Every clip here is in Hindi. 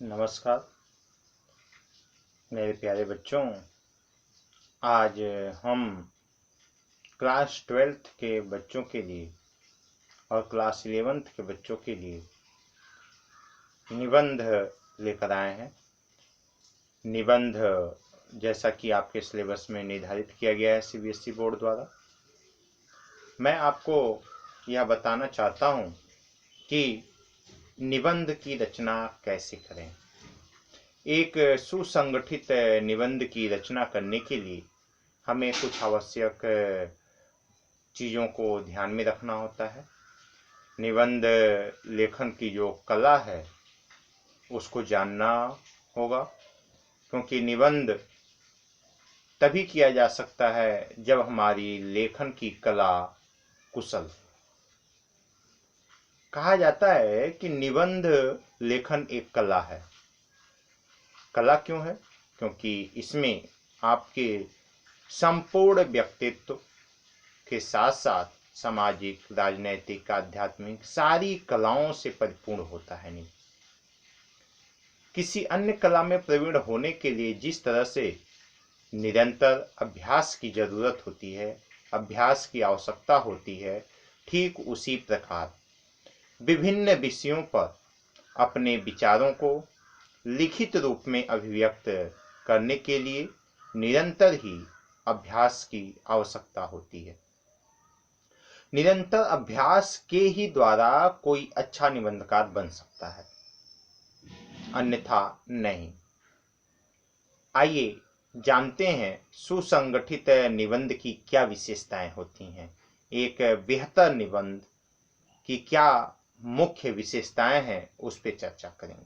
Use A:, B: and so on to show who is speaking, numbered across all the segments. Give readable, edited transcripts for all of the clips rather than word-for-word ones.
A: नमस्कार मेरे प्यारे बच्चों। आज हम क्लास 12th के बच्चों के लिए और क्लास 11th के बच्चों के लिए निबंध लेकर आए हैं। निबंध जैसा कि आपके सिलेबस में निर्धारित किया गया है सीबीएसई बोर्ड द्वारा। मैं आपको यह बताना चाहता हूं कि निबंध की रचना कैसे करें। एक सुसंगठित निबंध की रचना करने के लिए हमें कुछ आवश्यक चीज़ों को ध्यान में रखना होता है। निबंध लेखन की जो कला है उसको जानना होगा, क्योंकि निबंध तभी किया जा सकता है जब हमारी लेखन की कला कुशल। कहा जाता है कि निबंध लेखन एक कला है। कला क्यों है? क्योंकि इसमें आपके संपूर्ण व्यक्तित्व के साथ साथ सामाजिक, राजनैतिक, आध्यात्मिक सारी कलाओं से परिपूर्ण होता है। नहीं, किसी अन्य कला में प्रवीण होने के लिए जिस तरह से निरंतर अभ्यास की जरूरत होती है, अभ्यास की आवश्यकता होती है, ठीक उसी प्रकार विभिन्न विषयों पर अपने विचारों को लिखित रूप में अभिव्यक्त करने के लिए निरंतर ही अभ्यास की आवश्यकता होती है। निरंतर अभ्यास के ही द्वारा कोई अच्छा निबंधकार बन सकता है, अन्यथा नहीं। आइए जानते हैं सुसंगठित निबंध की क्या विशेषताएं होती हैं। एक बेहतर निबंध की क्या मुख्य विशेषताएं हैं उस पर चर्चा करेंगे।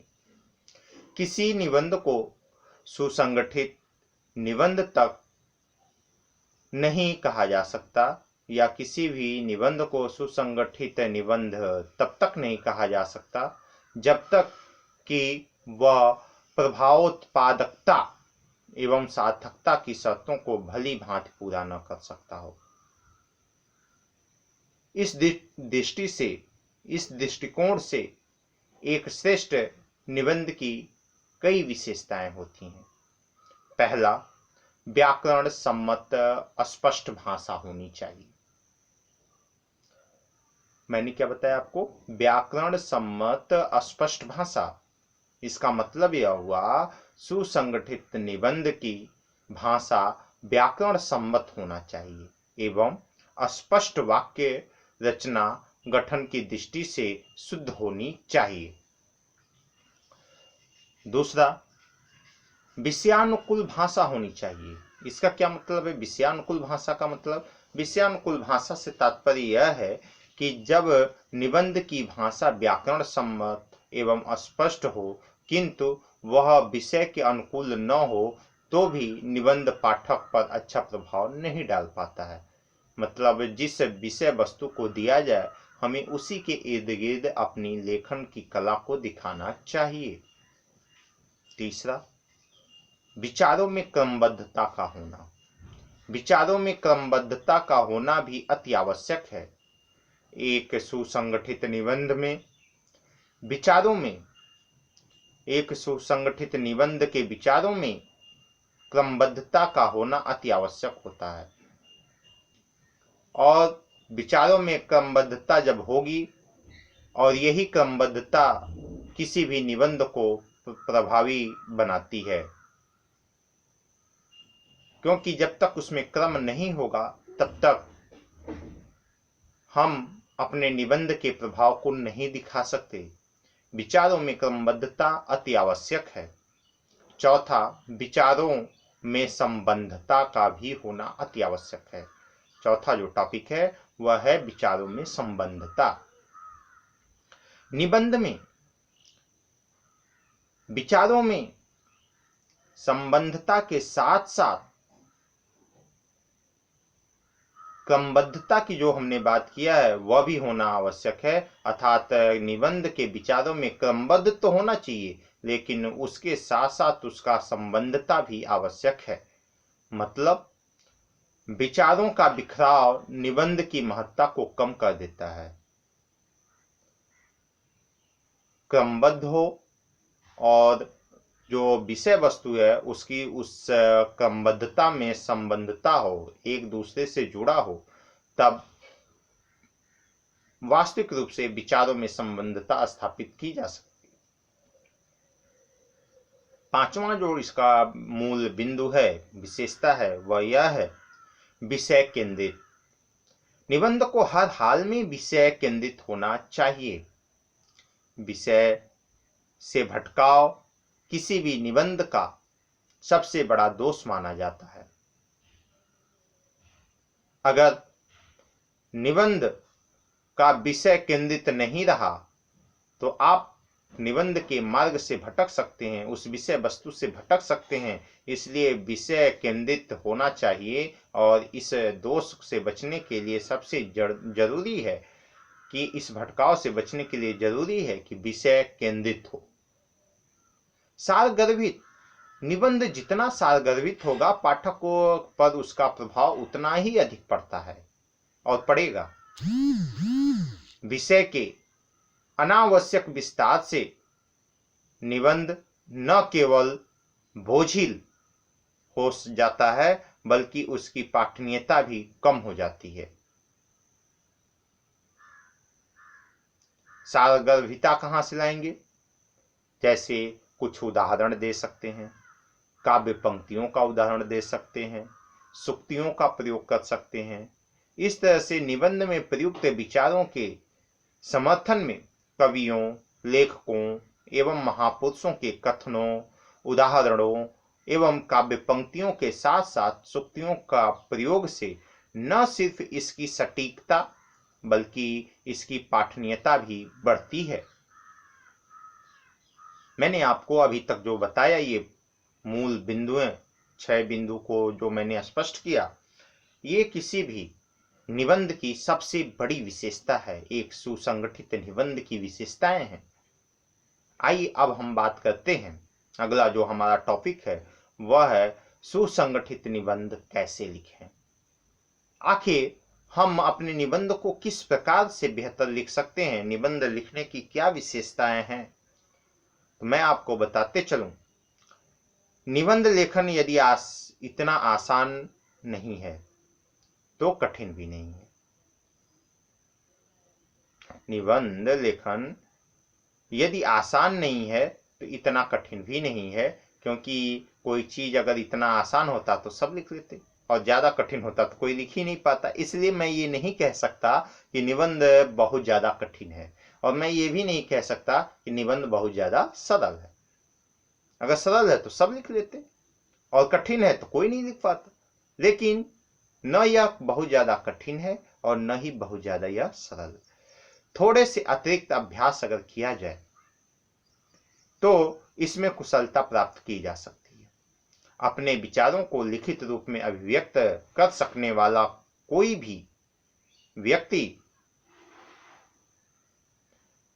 A: किसी निबंध को सुसंगठित निबंध तक नहीं कहा जा सकता, या किसी भी निबंध को सुसंगठित निबंध तब तक नहीं कहा जा सकता जब तक कि वह प्रभावोत्पादकता एवं सार्थकता की शर्तों को भली भांति पूरा न कर सकता हो। इस दृष्टि से, इस दृष्टिकोण से एक श्रेष्ठ निबंध की कई विशेषताएं होती हैं। पहला, व्याकरण सम्मत स्पष्ट भाषा होनी चाहिए। मैंने क्या बताया आपको? व्याकरण सम्मत स्पष्ट भाषा। इसका मतलब यह हुआ सुसंगठित निबंध की भाषा व्याकरण सम्मत होना चाहिए एवं स्पष्ट वाक्य रचना गठन की दृष्टि से शुद्ध होनी चाहिए। दूसरा, विषयानुकूल भाषा होनी चाहिए। इसका क्या मतलब है? विषयानुकूल भाषा का मतलब, विषयानुकूल भाषा से तात्पर्य यह है कि जब निबंध की भाषा व्याकरण सम्मत एवं स्पष्ट हो किंतु वह विषय के अनुकूल न हो तो भी निबंध पाठक पर अच्छा प्रभाव नहीं डाल पाता है। मतलब जिस विषय वस्तु को दिया जाए हमें उसी के इर्द गिर्द अपनी लेखन की कला को दिखाना चाहिए। तीसरा, विचारों में क्रमबद्धता का होना। विचारों में क्रमबद्धता का होना भी अति आवश्यक है। एक सुसंगठित निबंध में विचारों में, एक सुसंगठित निबंध के विचारों में क्रमबद्धता का होना अति आवश्यक होता है। और विचारों में क्रमबद्धता जब होगी, और यही क्रमबद्धता किसी भी निबंध को प्रभावी बनाती है, क्योंकि जब तक उसमें क्रम नहीं होगा तब तक हम अपने निबंध के प्रभाव को नहीं दिखा सकते। विचारों में क्रमबद्धता अति आवश्यक है। चौथा, विचारों में संबंधता का भी होना अति आवश्यक है। चौथा जो टॉपिक है वह है विचारों में संबंधता। निबंध में विचारों में संबंधता के साथ साथ क्रमबद्धता की जो हमने बात किया है वह भी होना आवश्यक है। अर्थात निबंध के विचारों में क्रमबद्ध तो होना चाहिए, लेकिन उसके साथ साथ उसका संबंधता भी आवश्यक है। मतलब विचारों का बिखराव निबंध की महत्ता को कम कर देता है। क्रमबद्ध हो और जो विषय वस्तु है उसकी उस क्रमबद्धता में संबंधता हो, एक दूसरे से जुड़ा हो, तब वास्तविक रूप से विचारों में संबंधता स्थापित की जा सकती है। पांचवा जो इसका मूल बिंदु है, विशेषता है, वह यह है विषय केंद्रित। निबंध को हर हाल में विषय केंद्रित होना चाहिए। विषय से भटकाव किसी भी निबंध का सबसे बड़ा दोष माना जाता है। अगर निबंध का विषय केंद्रित नहीं रहा तो आप निबंध के मार्ग से भटक सकते हैं, उस विषय वस्तु से भटक सकते हैं। इसलिए विषय केंद्रित होना चाहिए और इस दोष से बचने के लिए सबसे जरूरी है कि इस भटकाव से बचने के लिए जरूरी है कि विषय केंद्रित हो। सारगर्भित निबंध जितना सारगर्भित होगा, पाठकों पर उसका प्रभाव उतना ही अधिक पड़ता है और पड़ेगा। विषय के अनावश्यक विस्तार से निबंध न केवल बोझिल हो जाता है बल्कि उसकी पाठनीयता भी कम हो जाती है। सारगर्भिता कहां से लाएंगे? जैसे कुछ उदाहरण दे सकते हैं, काव्य पंक्तियों का उदाहरण दे सकते हैं, सूक्तियों का प्रयोग कर सकते हैं। इस तरह से निबंध में प्रयुक्त विचारों के समर्थन में कवियों, लेखकों एवं महापुरुषों के कथनों, उदाहरणों एवं काव्य पंक्तियों के साथ साथ सूक्तियों का प्रयोग से न सिर्फ इसकी सटीकता बल्कि इसकी पाठनीयता भी बढ़ती है। मैंने आपको अभी तक जो बताया, ये मूल बिंदु हैं, 6 बिंदु को जो मैंने स्पष्ट किया, ये किसी भी निबंध की सबसे बड़ी विशेषता है, एक सुसंगठित निबंध की विशेषताएं हैं। आइए अब हम बात करते हैं, अगला जो हमारा टॉपिक है वह है सुसंगठित निबंध कैसे लिखें। आखिर हम अपने निबंध को किस प्रकार से बेहतर लिख सकते हैं, निबंध लिखने की क्या विशेषताएं हैं, तो मैं आपको बताते चलूं। निबंध लेखन यदि इतना आसान नहीं है तो कठिन भी नहीं है। निबंध लेखन यदि आसान नहीं है तो इतना कठिन भी नहीं है, क्योंकि कोई चीज अगर इतना आसान होता तो सब लिख लेते और ज्यादा कठिन होता तो कोई लिख ही नहीं पाता। इसलिए मैं ये नहीं कह सकता कि निबंध बहुत ज्यादा कठिन है, और मैं ये भी नहीं कह सकता कि निबंध बहुत ज्यादा सरल है। अगर सरल है तो सब लिख लेते और कठिन है तो कोई नहीं लिख पाता। लेकिन न यह बहुत ज्यादा कठिन है और न ही बहुत ज्यादा यह सरल। थोड़े से अतिरिक्त अभ्यास अगर किया जाए तो इसमें कुशलता प्राप्त की जा सकती है। अपने विचारों को लिखित रूप में अभिव्यक्त कर सकने वाला कोई भी व्यक्ति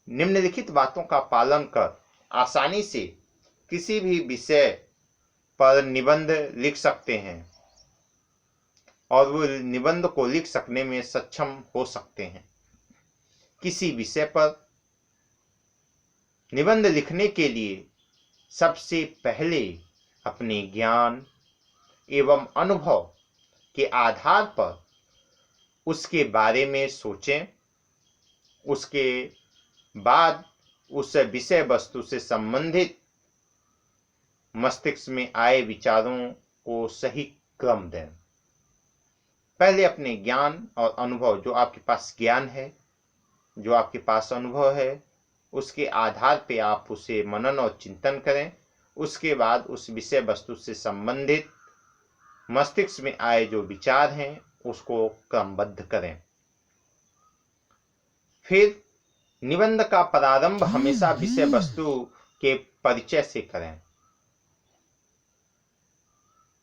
A: निम्नलिखित बातों का पालन कर आसानी से किसी भी विषय पर निबंध लिख सकते हैं और वो निबंध को लिख सकने में सक्षम हो सकते हैं। किसी विषय पर निबंध लिखने के लिए सबसे पहले अपने ज्ञान एवं अनुभव के आधार पर उसके बारे में सोचें। उसके बाद उस विषय वस्तु से संबंधित मस्तिष्क में आए विचारों को सही क्रम दें। पहले अपने ज्ञान और अनुभव, जो आपके पास ज्ञान है, जो आपके पास अनुभव है, उसके आधार पे आप उसे मनन और चिंतन करें। उसके बाद उस विषय वस्तु से संबंधित मस्तिष्क में आए जो विचार हैं उसको क्रमबद्ध करें। फिर निबंध का प्रारंभ हमेशा विषय वस्तु के परिचय से करें।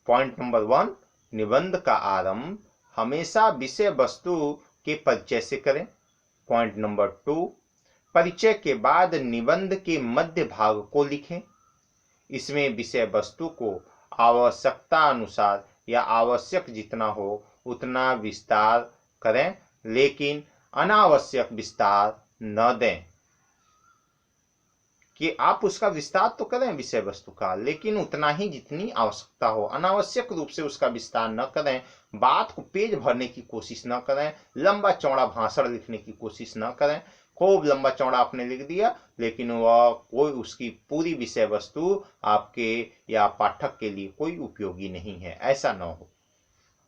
A: पॉइंट नंबर 1, निबंध का आरंभ हमेशा विषय वस्तु के परिचय से करें। पॉइंट नंबर 2, परिचय के बाद निबंध के मध्य भाग को लिखें। इसमें विषय वस्तु को आवश्यकता अनुसार या आवश्यक जितना हो उतना विस्तार करें, लेकिन अनावश्यक विस्तार न दें। कि आप उसका विस्तार तो करें विषय वस्तु का, लेकिन उतना ही जितनी आवश्यकता हो। अनावश्यक रूप से उसका विस्तार न करें, बात को पेज भरने की कोशिश न करें, लंबा चौड़ा भाषण लिखने की कोशिश न करें। खूब लंबा चौड़ा आपने लिख दिया, लेकिन वह कोई उसकी पूरी विषय वस्तु आपके या पाठक के लिए कोई उपयोगी नहीं है, ऐसा न हो।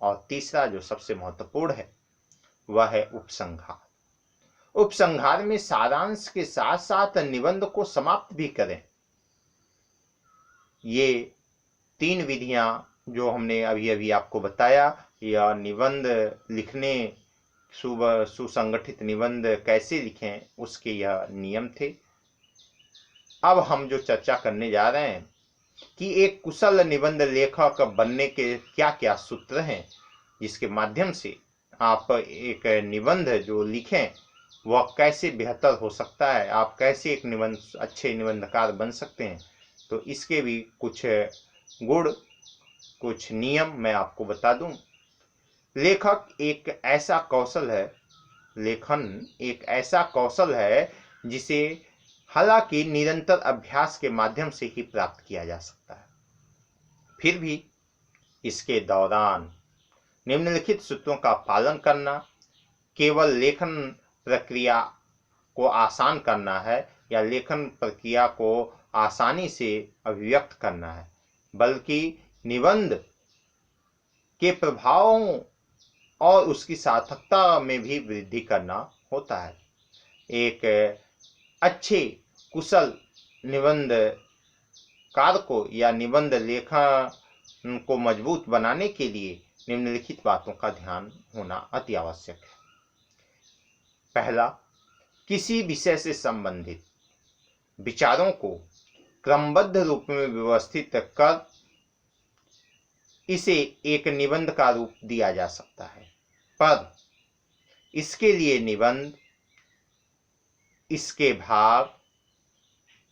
A: और तीसरा जो सबसे महत्वपूर्ण है वह है उपसंहार। उपसंहार में सारांश के साथ साथ निबंध को समाप्त भी करें। ये 3 विधियां जो हमने अभी अभी आपको बताया, या निबंध लिखने, सुसंगठित निबंध कैसे लिखें, उसके यह नियम थे। अब हम जो चर्चा करने जा रहे हैं कि एक कुशल निबंध लेखक बनने के क्या क्या सूत्र हैं, जिसके माध्यम से आप एक निबंध जो लिखें वह कैसे बेहतर हो सकता है, आप कैसे एक अच्छे निबंधकार बन सकते हैं। तो इसके भी कुछ गुण, कुछ नियम मैं आपको बता दूं। लेखन एक ऐसा कौशल है जिसे हालांकि निरंतर अभ्यास के माध्यम से ही प्राप्त किया जा सकता है। फिर भी इसके दौरान निम्नलिखित सूत्रों का पालन करना केवल लेखन प्रक्रिया को आसान करना है या लेखन प्रक्रिया को आसानी से अभिव्यक्त करना है, बल्कि निबंध के प्रभावों और उसकी सार्थकता में भी वृद्धि करना होता है। एक अच्छे कुशल निबंधकार को या निबंध लेखन को मजबूत बनाने के लिए निम्नलिखित बातों का ध्यान होना अति आवश्यक है। पहला, किसी विषय से संबंधित विचारों को क्रमबद्ध रूप में व्यवस्थित कर इसे एक निबंध का रूप दिया जा सकता है, पर इसके लिए निबंध, इसके भाग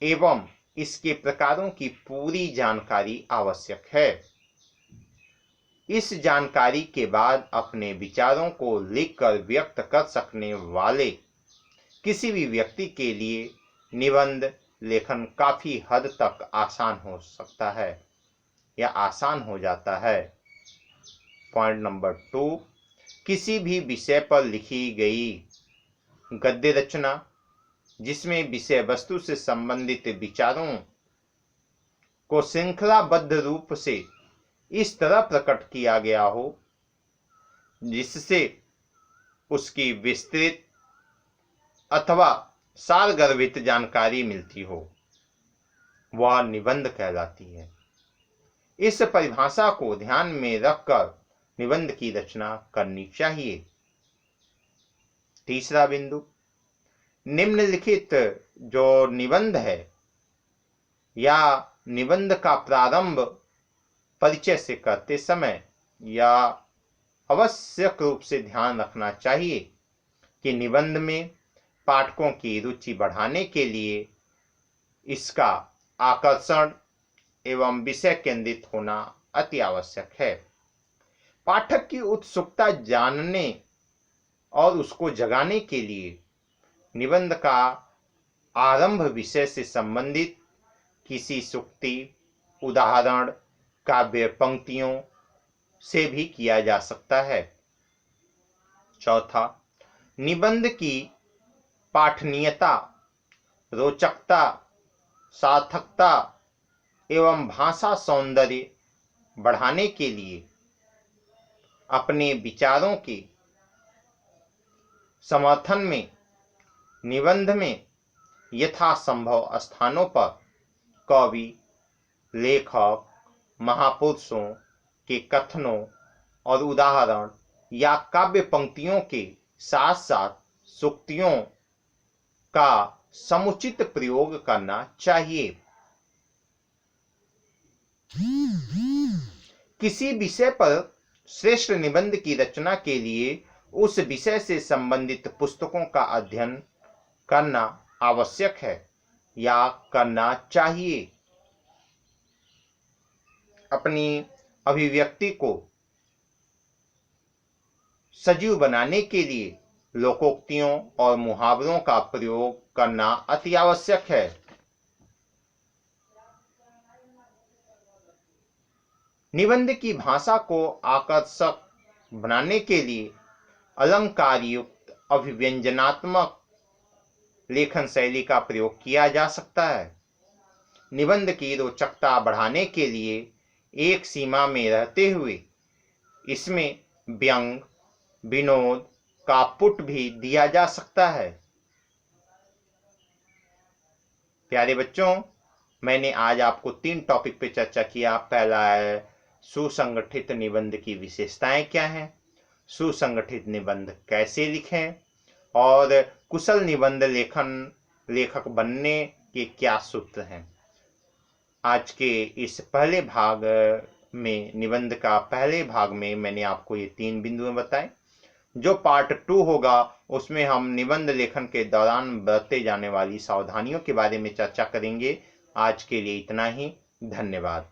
A: एवं इसके प्रकारों की पूरी जानकारी आवश्यक है। इस जानकारी के बाद अपने विचारों को लिखकर व्यक्त कर सकने वाले किसी भी व्यक्ति के लिए निबंध लेखन काफी हद तक आसान हो सकता है या आसान हो जाता है। पॉइंट नंबर 2, किसी भी विषय पर लिखी गई गद्य रचना जिसमें विषय वस्तु से संबंधित विचारों को श्रृंखलाबद्ध रूप से इस तरह प्रकट किया गया हो जिससे उसकी विस्तृत अथवा सारगर्भित जानकारी मिलती हो, वह निबंध कहलाती है। इस परिभाषा को ध्यान में रखकर निबंध की रचना करनी चाहिए। तीसरा बिंदु, निम्नलिखित जो निबंध है या निबंध का प्रारंभ परिचय से करते समय या आवश्यक रूप से ध्यान रखना चाहिए कि निबंध में पाठकों की रुचि बढ़ाने के लिए इसका आकर्षण एवं विषय केंद्रित होना अति आवश्यक है। पाठक की उत्सुकता जानने और उसको जगाने के लिए निबंध का आरंभ विषय से संबंधित किसी सूक्ति, उदाहरण, काव्य पंक्तियों से भी किया जा सकता है। चौथा, निबंध की पाठनीयता, रोचकता, सार्थकता एवं भाषा सौंदर्य बढ़ाने के लिए अपने विचारों के समर्थन में निबंध में यथासंभव स्थानों पर कवि, लेखक, महापुरुषों के कथनों और उदाहरण या काव्य पंक्तियों के साथ साथ सूक्तियों का समुचित प्रयोग करना चाहिए। किसी विषय पर श्रेष्ठ निबंध की रचना के लिए उस विषय से संबंधित पुस्तकों का अध्ययन करना आवश्यक है या करना चाहिए। अपनी अभिव्यक्ति को सजीव बनाने के लिए लोकोक्तियों और मुहावरों का प्रयोग करना अति आवश्यक है। निबंध की भाषा को आकर्षक बनाने के लिए अलंकार युक्त अभिव्यंजनात्मक लेखन शैली का प्रयोग किया जा सकता है। निबंध की रोचकता बढ़ाने के लिए एक सीमा में रहते हुए इसमें व्यंग, विनोद का पुट भी दिया जा सकता है। प्यारे बच्चों, मैंने आज आपको 3 टॉपिक पे चर्चा किया। पहला है सुसंगठित निबंध की विशेषताएं क्या हैं, सुसंगठित निबंध कैसे लिखें, और कुशल निबंध लेखक बनने के क्या सूत्र हैं। आज के इस पहले भाग में, निबंध का पहले भाग में मैंने आपको ये 3 बिंदु बताए। जो पार्ट 2 होगा उसमें हम निबंध लेखन के दौरान बरते जाने वाली सावधानियों के बारे में चर्चा करेंगे। आज के लिए इतना ही। धन्यवाद।